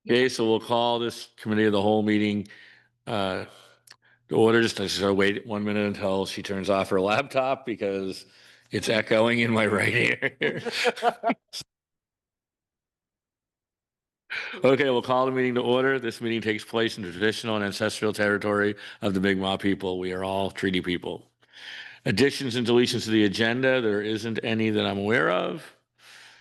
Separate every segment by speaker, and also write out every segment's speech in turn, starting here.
Speaker 1: Okay, so we'll call this committee of the whole meeting to order. Just wait 1 minute until she turns off her laptop because it's echoing in my right ear. Okay, we'll call the meeting to order. This meeting takes place in the traditional and ancestral territory of the Mi'kmaq people. We are all treaty people. Additions and deletions to the agenda. There isn't any that I'm aware of.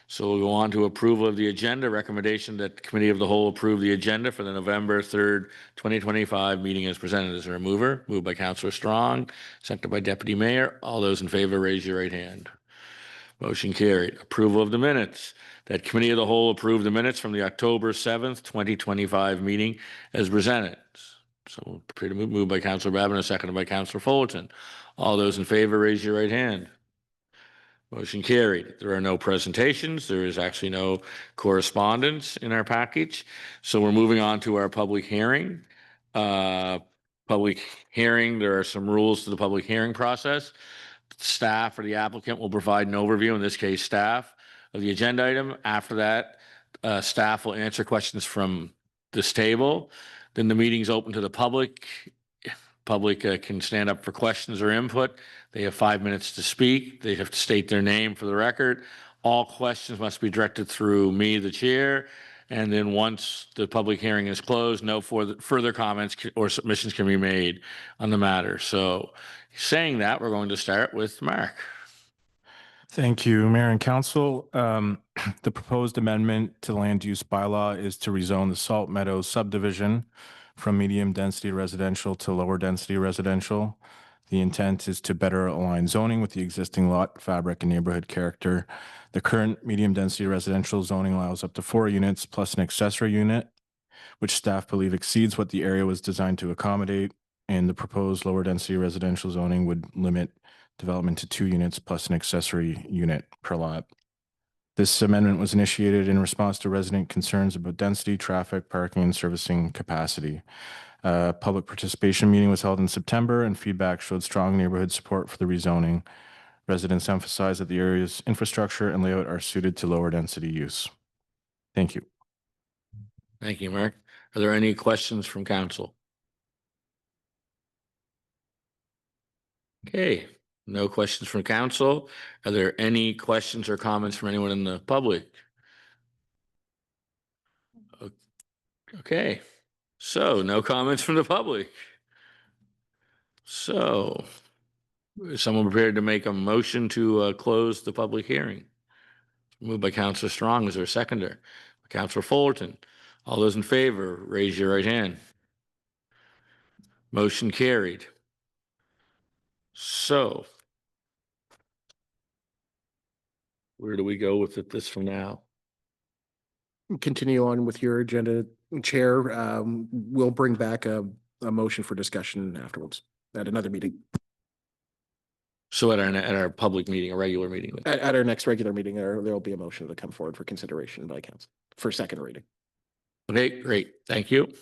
Speaker 1: So we'll go on to approval of the agenda. Recommendation that the Committee of the Whole approve the agenda for the November 3rd, 2025 meeting as presented. Is there a mover? Moved by Councillor Strong, seconded by Deputy Mayor. All those in favor, raise your right hand. Motion carried. Approval of the minutes. That Committee of the Whole approve the minutes from the October 7th, 2025 meeting as presented. So prepare to moved by Councillor Babineau, seconded by Councillor Fullerton. All those in favor, raise your right hand. Motion carried. There are no presentations. There is actually no correspondence in our package. So we're moving on to our public hearing. Public hearing, there are some rules to the public hearing process. Staff or the applicant will provide an overview, in this case, staff, of the agenda item. After that, staff will answer questions from this table. Then the meeting's open to the public. Public can stand up for questions or input. They have 5 minutes to speak. They have to state their name for the record. All questions must be directed through me, the chair. And then once the public hearing is closed, no further comments or submissions can be made on the matter. So saying that, we're going to start with Mark.
Speaker 2: Thank you, Mayor and Council. The proposed amendment to the land use bylaw is to rezone the Salt Meadows subdivision from medium density residential to lower density residential. The intent is to better align zoning with the existing lot fabric and neighborhood character. The current medium density residential zoning allows up to 4 units plus an accessory unit, which staff believe exceeds what the area was designed to accommodate. And the proposed lower density residential zoning would limit development to 2 units plus an accessory unit per lot. This amendment was initiated in response to resident concerns about density, traffic, parking, and servicing capacity. Public participation meeting was held in September, and feedback showed strong neighborhood support for the rezoning. Residents emphasized that the area's infrastructure and layout are suited to lower density use. Thank you.
Speaker 1: Thank you, Mark. Are there any questions from council? Okay, no questions from council. Are there any questions or comments from anyone in the public? Okay, so no comments from the public. So is someone prepared to make a motion to close the public hearing? Moved by Councillor Strong. Is there a seconder? Councillor Fullerton. All those in favor, raise your right hand. Motion carried. So where do we go with this from now?
Speaker 3: Continue on with your agenda, Chair. We'll bring back a motion for discussion afterwards at another meeting.
Speaker 1: So at our public meeting, a regular meeting?
Speaker 3: At our next regular meeting, there will be a motion to come forward for consideration by council for second reading.
Speaker 1: Okay, great. Thank you.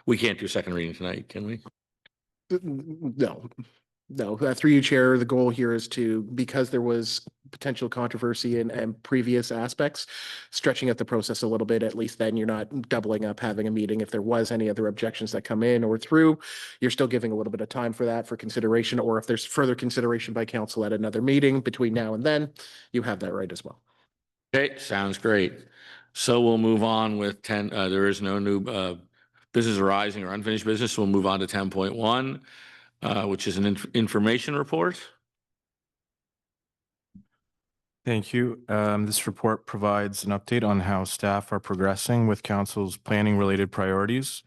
Speaker 1: We can't do second reading tonight, can we?
Speaker 3: No. Through you, Chair, the goal here is to, because there was potential controversy in previous aspects, stretching out the process a little bit. At least then you're not doubling up having a meeting. If there was any other objections that come in or through, you're still giving a little bit of time for that for consideration. Or if there's further consideration by council at another meeting between now and then, you have that right as well.
Speaker 1: Okay, sounds great. So we'll move on with 10. There is no new business arising or unfinished business. We'll move on to 10.1. Which is an information report.
Speaker 2: Thank you. This report provides an update on how staff are progressing with council's planning related priorities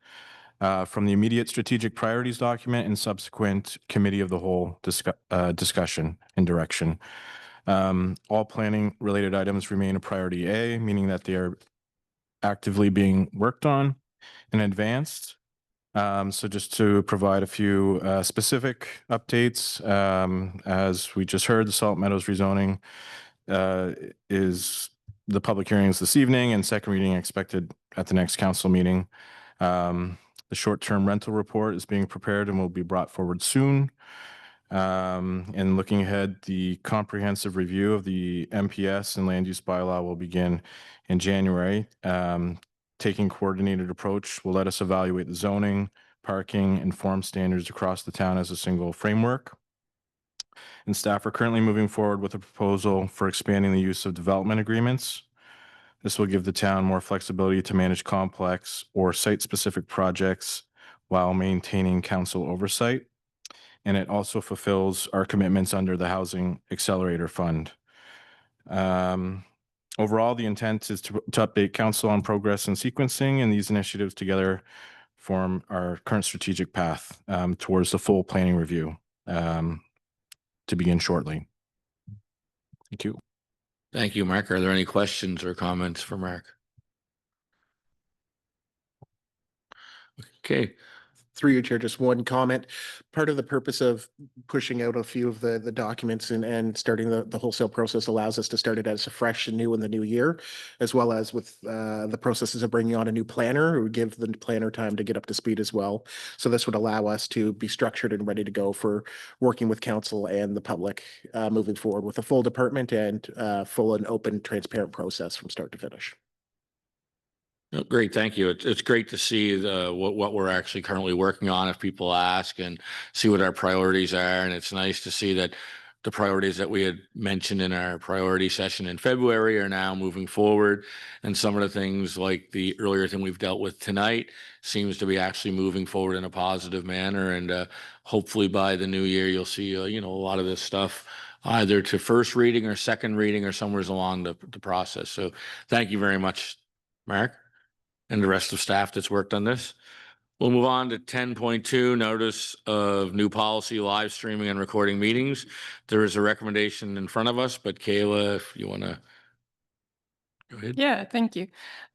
Speaker 2: from the immediate strategic priorities document and subsequent committee of the whole discussion and direction. All planning related items remain a priority A, meaning that they are actively being worked on and advanced. So just to provide a few specific updates, as we just heard, the Salt Meadows rezoning is the public hearings this evening and second reading expected at the next council meeting. The short-term rental report is being prepared and will be brought forward soon. And looking ahead, the comprehensive review of the MPS and land use bylaw will begin in January. taking coordinated approach will let us evaluate the zoning, parking, and form standards across the town as a single framework. And staff are currently moving forward with a proposal for expanding the use of development agreements. This will give the town more flexibility to manage complex or site-specific projects while maintaining council oversight. And it also fulfills our commitments under the Housing Accelerator Fund. Overall, the intent is to update council on progress and sequencing, and these initiatives together form our current strategic path towards the full planning review to begin shortly. Thank you.
Speaker 1: Thank you, Mark. Are there any questions or comments for Mark? Okay.
Speaker 3: Through you, Chair, just one comment. Part of the purpose of pushing out a few of the documents and starting the wholesale process allows us to start it as a fresh and new in the new year, as well as with the processes of bringing on a new planner who would give the planner time to get up to speed as well. So this would allow us to be structured and ready to go for working with council and the public moving forward with a full department and full and open, transparent process from start to finish.
Speaker 1: Oh, great, thank you. It's great to see what we're actually currently working on if people ask, and see what our priorities are. And it's nice to see that the priorities that we had mentioned in our priority session in February are now moving forward. And some of the things, like the earlier thing we've dealt with tonight, seems to be actually moving forward in a positive manner. And hopefully by the new year, you'll see a lot of this stuff either to first reading or second reading or somewhere along the process. So thank you very much, Mark, and the rest of staff that's worked on this. We'll move on to 10.2, notice of new policy, live streaming and recording meetings. There is a recommendation in front of us, but Kayla, if you want to go ahead.
Speaker 4: Yeah, thank you.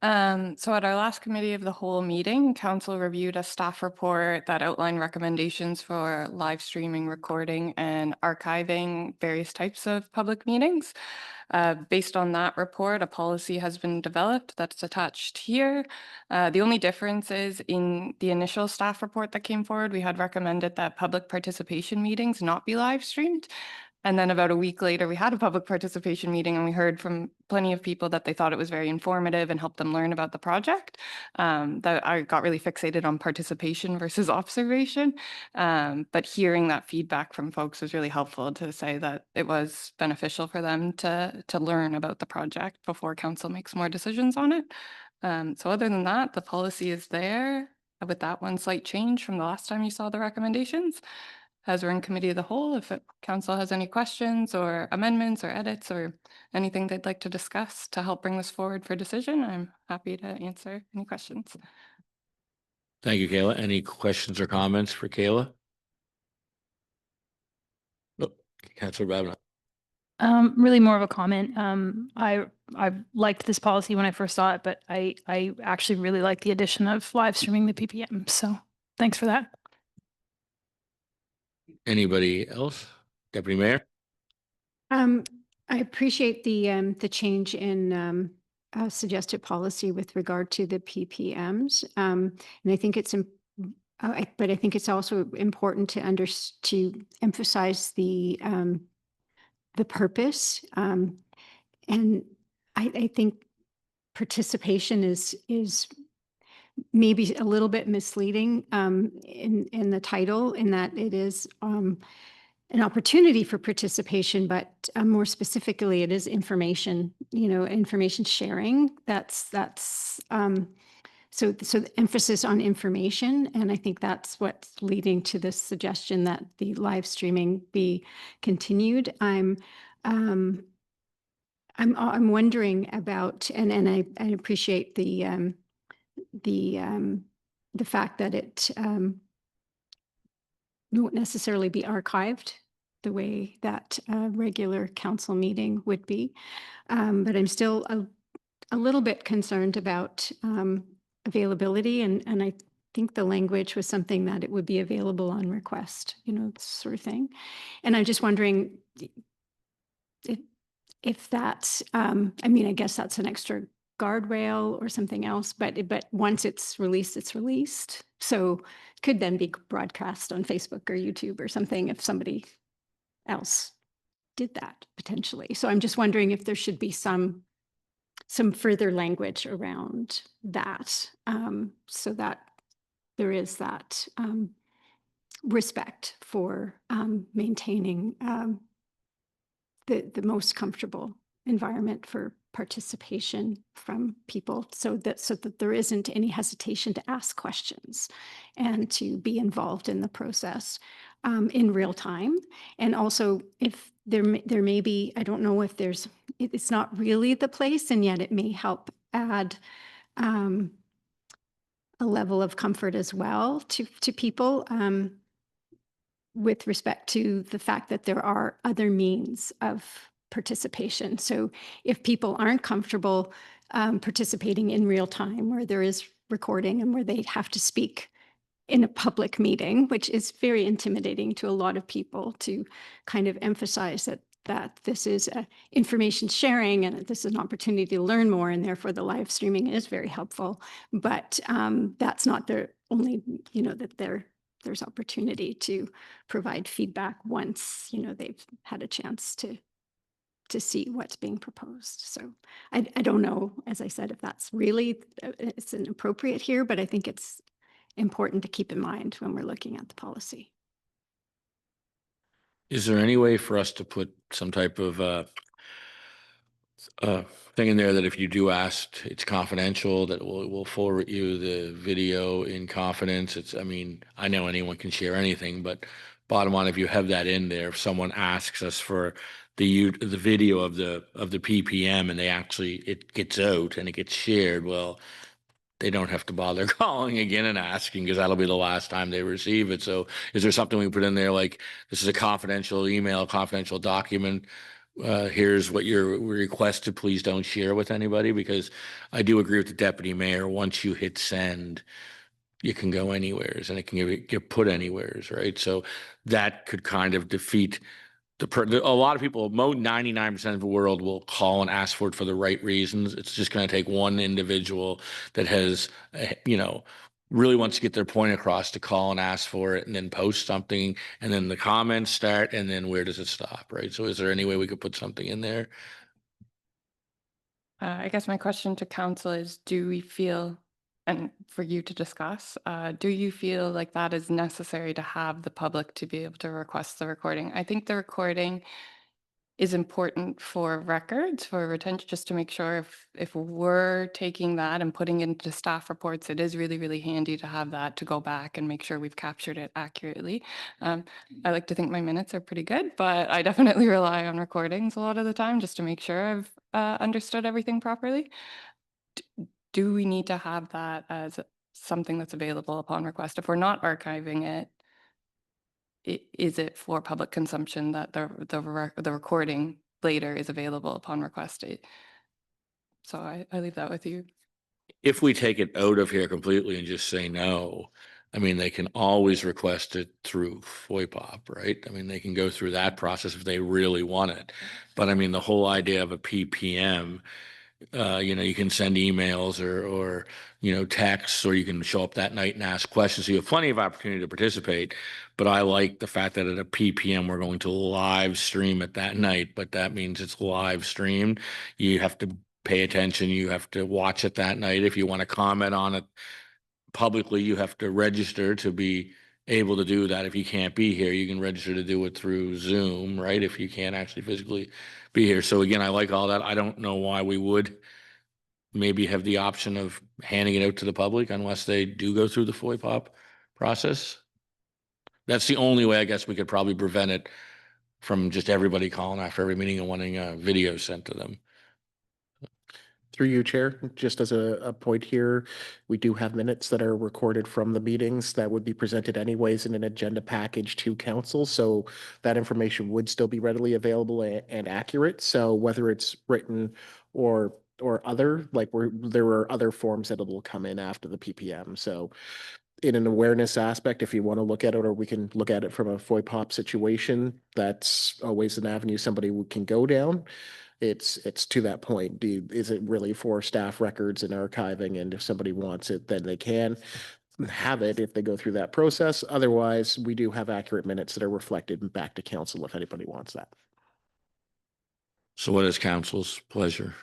Speaker 4: So at our last committee of the whole meeting, council reviewed a staff report that outlined recommendations for live streaming, recording, and archiving various types of public meetings. Based on that report, a policy has been developed that's attached here. The only difference is in the initial staff report that came forward, we had recommended that public participation meetings not be live streamed. And then about a week later, we had a public participation meeting, and we heard from plenty of people that they thought it was very informative and helped them learn about the project. That I got really fixated on participation versus observation. But hearing that feedback from folks was really helpful to say that it was beneficial for them to learn about the project before council makes more decisions on it. So other than that, the policy is there with that one slight change from the last time you saw the recommendations. As we're in committee of the whole, if council has any questions or amendments or edits or anything they'd like to discuss to help bring this forward for decision, I'm happy to answer any questions.
Speaker 1: Thank you, Kayla. Any questions or comments for Kayla? Oh, Councilor Babinett.
Speaker 5: Really more of a comment. I liked this policy when I first saw it, but I actually really like the addition of live streaming the PPM. So thanks for that.
Speaker 1: Anybody else? Deputy Mayor?
Speaker 6: I appreciate the change in suggested policy with regard to the PPMs. And I think it's but I think it's also important to emphasize the purpose. And I think participation is maybe a little bit misleading in the title, in that it is an opportunity for participation, but more specifically, it is information, information sharing. So the emphasis on information, and I think that's what's leading to this suggestion that the live streaming be continued. I'm wondering about, and I appreciate the fact that it won't necessarily be archived the way that a regular council meeting would be. But I'm still a little bit concerned about availability, and I think the language was something that it would be available on request, sort of thing. And I'm just wondering if that's, I guess that's an extra guardrail or something else, but once it's released, it's released. So it could then be broadcast on Facebook or YouTube or something if somebody else did that potentially. So I'm just wondering if there should be some some further language around that, so that there is that respect for maintaining the most comfortable environment for participation from people, so that there isn't any hesitation to ask questions and to be involved in the process in real time. And also, if there may be, I don't know if it's not really the place, and yet it may help add a level of comfort as well to people, with respect to the fact that there are other means of participation. So if people aren't comfortable participating in real time, where there is recording and where they have to speak in a public meeting, which is very intimidating to a lot of people, to kind of emphasize that this is information sharing and this is an opportunity to learn more, and therefore the live streaming is very helpful. But that's not the only, that there's opportunity to provide feedback once, they've had a chance to see what's being proposed. So I don't know, as I said, if that's really, it's inappropriate here, but I think it's important to keep in mind when we're looking at the policy.
Speaker 1: Is there any way for us to put some type of thing in there that if you do ask, it's confidential, that we'll forward you the video in confidence? I mean, I know anyone can share anything, but bottom line, if you have that in there, if someone asks us for the video of the PPM and it gets out and it gets shared, well, they don't have to bother calling again and asking, because that'll be the last time they receive it. So is there something we put in there, like, this is a confidential email, confidential document, here's what you're requested, please don't share with anybody? Because I do agree with the deputy mayor, once you hit send, you can go anywheres and it can get put anywheres, right? So that could kind of defeat a lot of people, 99% of the world will call and ask for it for the right reasons. It's just going to take one individual that has, really wants to get their point across to call and ask for it and then post something, and then the comments start, and then where does it stop, right? So is there any way we could put something in there?
Speaker 4: I guess my question to council is, do we feel, and for you to discuss, do you feel like that is necessary to have the public to be able to request the recording? I think the recording is important for records, for retention, just to make sure if we're taking that and putting it into staff reports, it is really, really handy to have that to go back and make sure we've captured it accurately. I like to think my minutes are pretty good, but I definitely rely on recordings a lot of the time just to make sure I've understood everything properly. Do we need to have that as something that's available upon request? If we're not archiving it, is it for public consumption that the recording later is available upon request? So I leave that with you.
Speaker 1: If we take it out of here completely and just say no, I mean, they can always request it through FOIPOP, right? I mean, they can go through that process if they really want it. But I mean, the whole idea of a PPM, you can send emails or texts, or you can show up that night and ask questions. So you have plenty of opportunity to participate. But I like the fact that at a PPM, we're going to live stream it that night, but that means it's live streamed. You have to pay attention. You have to watch it that night. If you want to comment on it publicly, you have to register to be able to do that. If you can't be here, you can register to do it through Zoom, right? If you can't actually physically be here. So again, I like all that. I don't know why we would maybe have the option of handing it out to the public unless they do go through the FOIPOP process. That's the only way I guess we could probably prevent it from just everybody calling after every meeting and wanting a video sent to them.
Speaker 3: Through you, Chair, just as a point here, we do have minutes that are recorded from the meetings that would be presented anyways in an agenda package to council. So that information would still be readily available and accurate. So whether it's written or other, there are other forms that will come in after the PPM. So in an awareness aspect, if you want to look at it, or we can look at it from a FOIPOP situation, that's always an avenue somebody can go down. It's to that point. Is it really for staff records and archiving? And if somebody wants it, then they can have it if they go through that process. Otherwise, we do have accurate minutes that are reflected back to council if anybody wants that.
Speaker 1: So what is council's pleasure?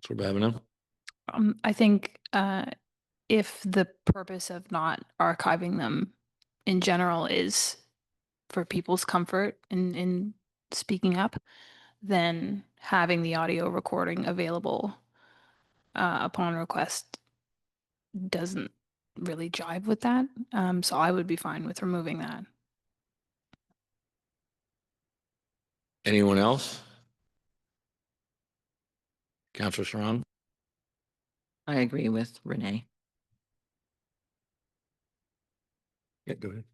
Speaker 1: Councilor Babineau?
Speaker 5: I think if the purpose of not archiving them in general is for people's comfort in speaking up, then having the audio recording available upon request doesn't really jive with that. So I would be fine with removing that.
Speaker 1: Anyone else? Councilor Strong?
Speaker 7: I agree with Renee.
Speaker 1: Yeah, go ahead.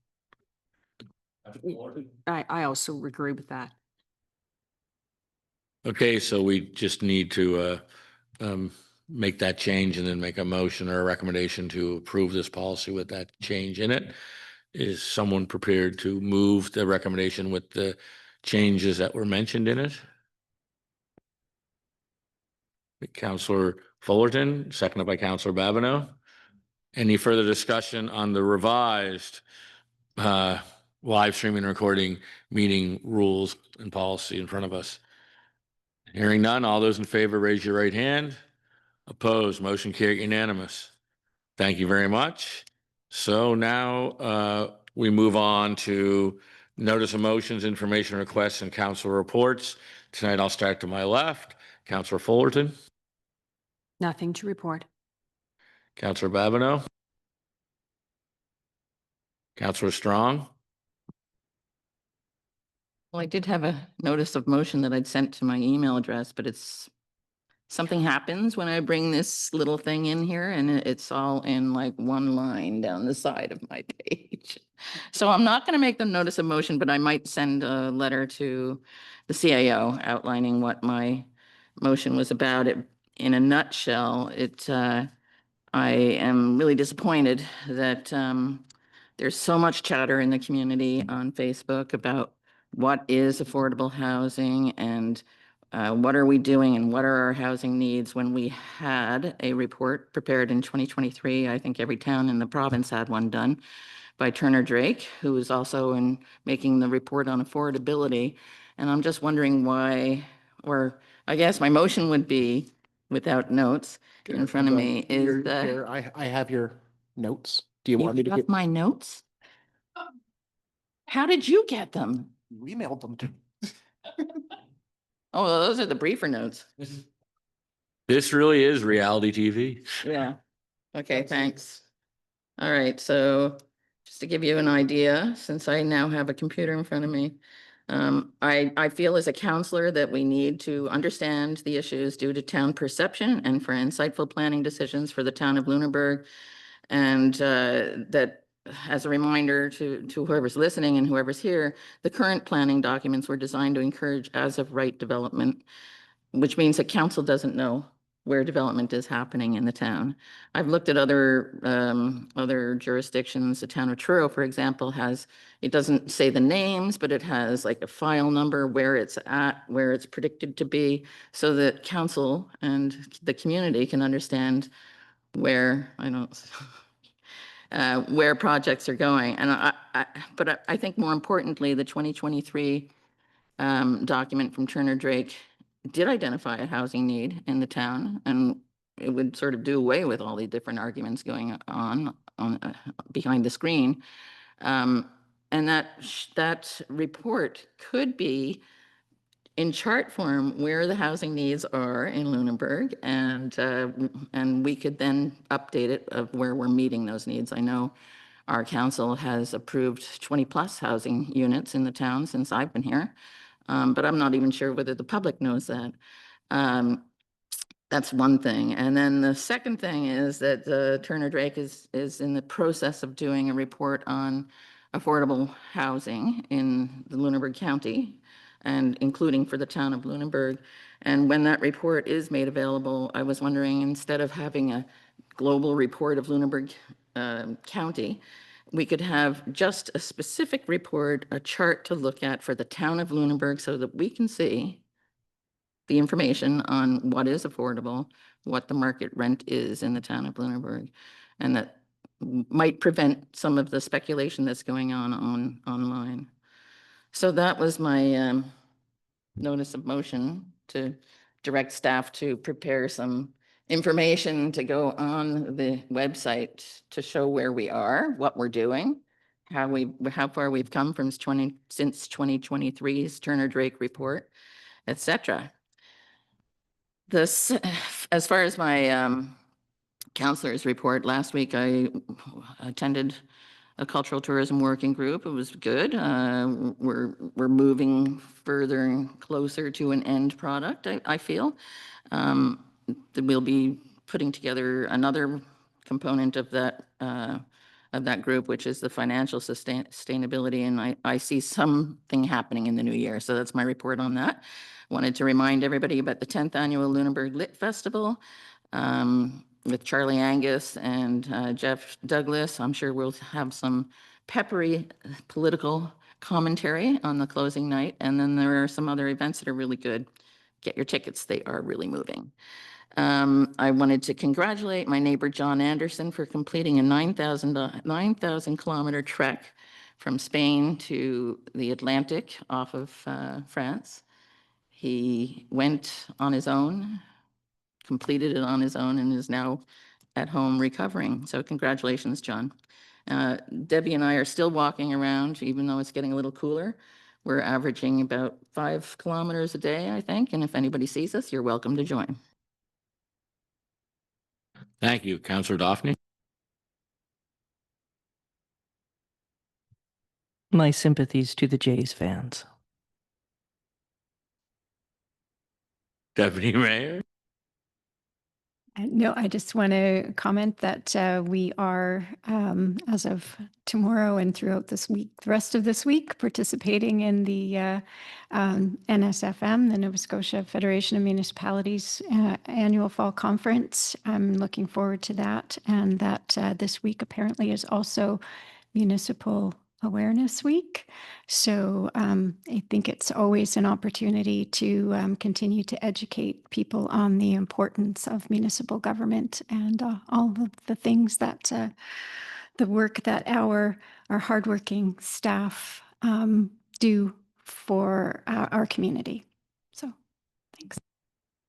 Speaker 7: I also agree with that.
Speaker 1: Okay, so we just need to make that change and then make a motion or a recommendation to approve this policy with that change in it. Is someone prepared to move the recommendation with the changes that were mentioned in it? Councilor Fullerton, seconded by Councilor Babineau. Any further discussion on the revised live streaming and recording meeting rules and policy in front of us? Hearing none, all those in favor, raise your right hand. Opposed, motion carried unanimous. Thank you very much. So now we move on to notice of motions, information requests, and council reports. Tonight I'll start to my left. Councilor Fullerton,
Speaker 7: Nothing to report.
Speaker 1: Councilor Babineau, Councilor Strong,
Speaker 7: Well, I did have a notice of motion that I'd sent to my email address, but something happens when I bring this little thing in here and it's all in like one line down the side of my page. So I'm not going to make the notice of motion, but I might send a letter to the CAO outlining what my motion was about. It, in a nutshell, I am really disappointed that there's so much chatter in the community on Facebook about what is affordable housing and what are we doing and what are our housing needs when we had a report prepared in 2023. I think every town in the province had one done by Turner Drake, who was also in making the report on affordability. And I'm just wondering why, or I guess my motion would be, without notes in front of me, is that.
Speaker 3: Here, I have your notes. Do you
Speaker 7: You
Speaker 3: want me to
Speaker 7: got
Speaker 3: get?
Speaker 7: my notes? How did you get them?
Speaker 3: You emailed them to.
Speaker 7: Oh, those are the briefer notes.
Speaker 1: this really is reality TV.
Speaker 7: Yeah. Okay, thanks. All right, so just to give you an idea, since I now have a computer in front of me, I feel as a counselor that we need to understand the issues due to town perception and for insightful planning decisions for the town of Lunenburg. And that, as a reminder to whoever's listening and whoever's here, the current planning documents were designed to encourage as of right development, which means that council doesn't know where development is happening in the town. I've looked at other jurisdictions. The town of Truro, for example, has, it doesn't say the names, but it has like a file number, where it's at, where it's predicted to be, so that council and the community can understand where, where projects are going. And but I think more importantly, the 2023 document from Turner Drake did identify a housing need in the town, and it would sort of do away with all the different arguments going on behind the screen. And that report could be in chart form where the housing needs are in Lunenburg, and we could then update it of where we're meeting those needs. I know our council has approved 20+ housing units in the town since I've been here, but I'm not even sure whether the public knows that. That's one thing. And then the second thing is that Turner Drake is in the process of doing a report on affordable housing in the Lunenburg County, and including for the town of Lunenburg. And when that report is made available, I was wondering, instead of having a global report of Lunenburg County, we could have just a specific report, a chart to look at for the town of Lunenburg, so that we can see the information on what is affordable, what the market rent is in the town of Lunenburg, and that might prevent some of the speculation that's going on online. So that was my notice of motion to direct staff to prepare some information to go on the website to show where we are, what we're doing, how far we've come from since 2023's Turner Drake report, etc. This, as far as my counselor's report, last week I attended a cultural tourism working group. It was good. We're moving further and closer to an end product, I feel. We'll be putting together another component of that group, which is the financial sustainability. And I see something happening in the new year. So that's my report on that. Wanted to remind everybody about the 10th annual Lunenburg Lit Festival with Charlie Angus and Jeff Douglas. I'm sure we'll have some peppery political commentary on the closing night. And then there are some other events that are really good. Get your tickets. They are really moving. I wanted to congratulate my neighbor, John Anderson, for completing a 9,000 kilometer trek from Spain to the Atlantic off of France. He went on his own, completed it on his own, and is now at home recovering. So congratulations, John. Debbie and I are still walking around, even though it's getting a little cooler. We're averaging about 5 kilometers a day, I think. And if anybody sees us, you're welcome to join.
Speaker 1: Thank you. Councillor Daphne?
Speaker 8: My sympathies to the Jays fans.
Speaker 1: Deputy Mayor?
Speaker 6: No, I just want to comment that we are, as of tomorrow and throughout this week, the rest of this week, participating in the NSFM, the Nova Scotia Federation of Municipalities annual fall conference. I'm looking forward to that. And that this week apparently is also Municipal Awareness Week. So I think it's always an opportunity to continue to educate people on the importance of municipal government and all of the things that the work that our hardworking staff do for our community. So thanks.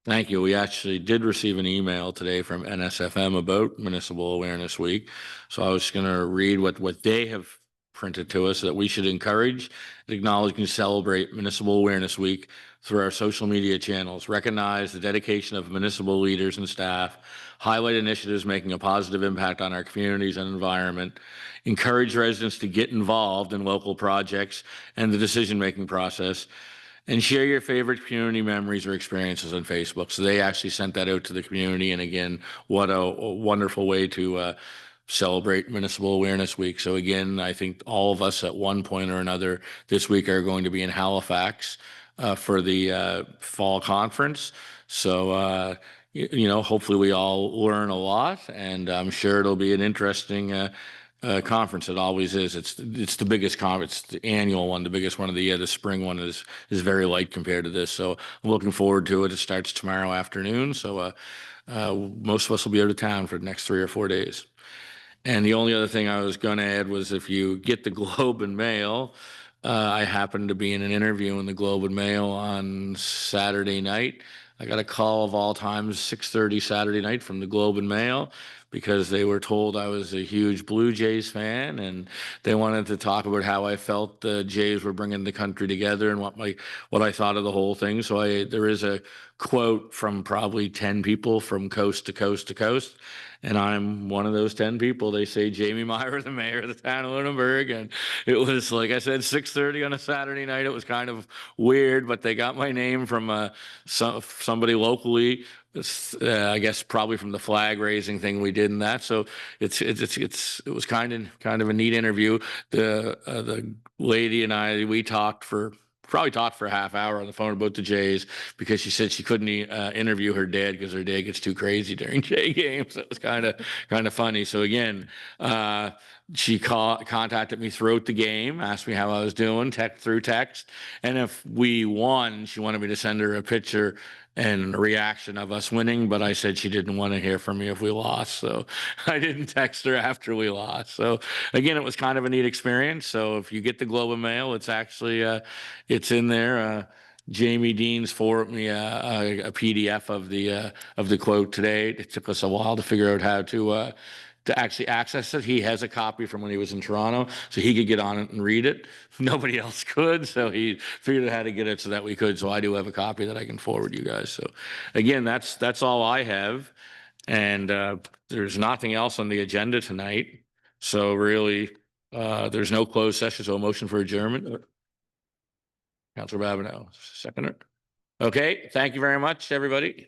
Speaker 1: Thank you. We actually did receive an email today from NSFM about Municipal Awareness Week. So I was going to read what they have printed to us, that we should encourage, acknowledge, and celebrate Municipal Awareness Week through our social media channels, recognize the dedication of municipal leaders and staff, highlight initiatives making a positive impact on our communities and environment, encourage residents to get involved in local projects and the decision-making process, and share your favorite community memories or experiences on Facebook. So they actually sent that out to the community. And again, what a wonderful way to celebrate Municipal Awareness Week. So again, I think all of us at one point or another this week are going to be in Halifax for the fall conference. So, hopefully we all learn a lot, and I'm sure it'll be an interesting conference. It always is. It's the biggest conference, the annual one, the biggest one of the year. The spring one is very light compared to this. So I'm looking forward to it. It starts tomorrow afternoon. So most of us will be out of town for the next 3 or 4 days. And the only other thing I was going to add was, if you get the Globe and Mail, I happened to be in an interview in the Globe and Mail on Saturday night. I got a call of all times, 6:30 Saturday night, from the Globe and Mail, because they were told I was a huge Blue Jays fan, and they wanted to talk about how I felt the Jays were bringing the country together and what I thought of the whole thing. So there is a quote from probably 10 people from coast to coast to coast, and I'm one of those 10 people. They say Jamie Meyer, the mayor of the town of Lunenburg, and it was, like I said, 6:30 on a Saturday night. It was kind of weird, but they got my name from somebody locally. I guess probably from the flag raising thing we did in that. So it was kind of a neat interview. The lady and I, we probably talked for a half hour on the phone about the Jays, because she said she couldn't interview her dad because her dad gets too crazy during Jay games. It was kind of funny. So again, she contacted me throughout the game, asked me how I was doing, through text, and if we won, she wanted me to send her a picture and a reaction of us winning, but I said she didn't want to hear from me if we lost, so I didn't text her after we lost. So again, it was kind of a neat experience. So if you get the Globe and Mail, it's actually it's in there. Jamie Deans forwarded me a PDF of the quote today. It took us a while to figure out how to actually access it. He has a copy from when he was in Toronto, so he could get on it and read it. Nobody else could, so he figured out how to get it so that we could. So I do have a copy that I can forward you guys. So again, that's all I have. And there's nothing else on the agenda tonight. So really, there's no closed session, so a motion for adjournment. Councilor Babineau, seconder. Okay, thank you very much, everybody.